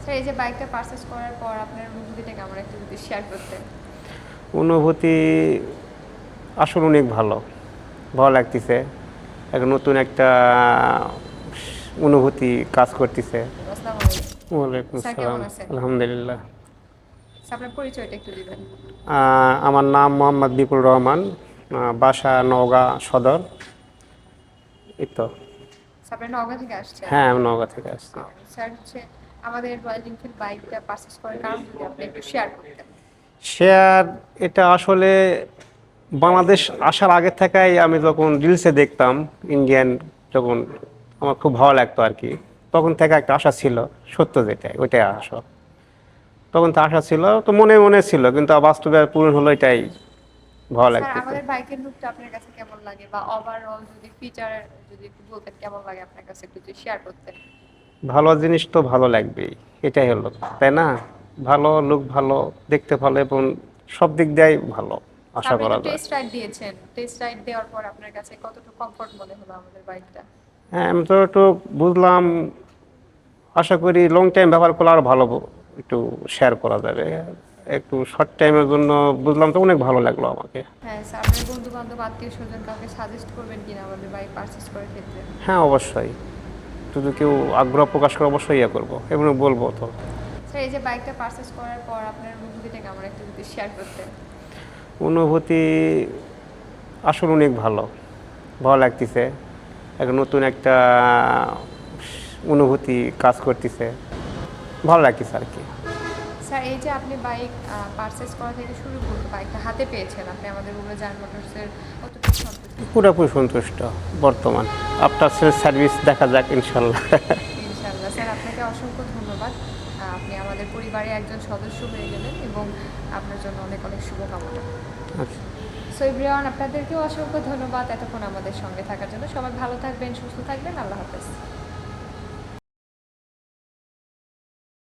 Sir এই যে বাইকটা পারচেজ করার পর আপনার অনুভূতিটা কেমন একটু যদি শেয়ার করতেন? অনুভূতি আসলে অনেক ভালো। ভালো লাগতেছে। একটা নতুন একটা অনুভূতি কাজ করতেছে। আসসালামু আলাইকুম। ওয়ালাইকুম স্যার আসসালাম। কেমন আছেন? আলহামদুলিল্লাহ। স্যার আপনার পরিচয়টা একটু দিবেন। আমার নাম মোহাম্মদ বিপুল রহমান। বাসা নওগাঁ সদর। এই তো। স্যার আপনি নওগাঁ থেকে আসছেন? হ্যাঁ, আমি নওগাঁ থেকে আসছি। স্যার হচ্ছে আমাদের রয়্যাল এনফিল্ড বাইকটা পারচেজ করার কারণ যদি আপনি একটু শেয়ার করতেন। শেয়ার এটা আসলে বাংলাদেশ আসার আগে থেকেই আমি যখন রিলসে দেখতাম ইন্ডিয়ান, যখন আমার খুব ভালো লাগতো আর কি, তখন থেকে একটা আশা ছিল, সত্য যেটাই ওইটাই আশা। তখন তো আশা ছিল, তো মনে মনে ছিল, কিন্তু বাস্তবে পূরণ হলো, এটাই ভালো স্যার লাগতেছে। আমাদের বাইকের লুকটা আপনার কাছে কেমন লাগে বা ওভারঅল যদি ফিচার যদি একটু বলতেন কেমন লাগে আপনার কাছে একটু যদি শেয়ার করতেন। ভালো জিনিস তো ভালো লাগবেই, এটাই হলো, তাই না? ভালো লোক, ভালো দেখতে, ভালো এবং সব দিক দিয়েই ভালো স্যার আশা আপনি তো করা যায়। টেস্ট রাইড দিয়েছেন। টেস্ট রাইড দেওয়ার পর আপনার কাছে কতটুকু কমফোর্ট মনে হলো আমাদের বাইকটা? হ্যাঁ, আমি তো একটু বুঝলাম, আশা করি লং টাইম ব্যবহার করলে আরও ভালো একটু শেয়ার করা যাবে। একটু শর্ট টাইমের জন্য বুঝলাম তো অনেক ভালো লাগলো আমাকে। হ্যাঁ স্যার আপনার বন্ধু বান্ধব আত্মীয় স্বজন কাউকে সাজেস্ট করবেন কিনা আমাদের বাইক পারচেজ করার ক্ষেত্রে? হ্যাঁ, অবশ্যই। যদি কেউ আগ্রহ প্রকাশ করে অবশ্যই ইয়ে করবো এবং বলবো তো। স্যার এই যে বাইকটা পারচেজ করার পর আপনার অনুভূতিটা কেমন একটু যদি শেয়ার করতেন। অনুভূতি আসলে অনেক ভালো। ভালো লাগতেছে। একটা নতুন একটা অনুভূতি কাজ করতেছে। ভালো লাগতেছে আর কি। স্যার এই যে আপনি বাইক পারচেজ করা থেকে শুরু করে বাইকটা হাতে পেয়েছেন, আপনি আমাদের উড়োজাহান মোটরসের কতটুকু সন্তুষ্ট? পুরোপুরি সন্তুষ্ট বর্তমান। আফটার সেলস সার্ভিস দেখা যাক ইনশাল্লাহ। ইনশাআল্লাহ। স্যার আপনাকে অসংখ্য ধন্যবাদ। আপনি আমাদের পরিবারে একজন সদস্য হয়ে গেলেন এবং আপনার জন্য অনেক অনেক শুভকামনা। আচ্ছা। সো এভরিওয়ান আপনাদেরকেও অসংখ্য ধন্যবাদ এতক্ষণ আমাদের সঙ্গে থাকার জন্য। সবাই ভালো থাকবেন, সুস্থ থাকবেন। আল্লাহ হাফেজ।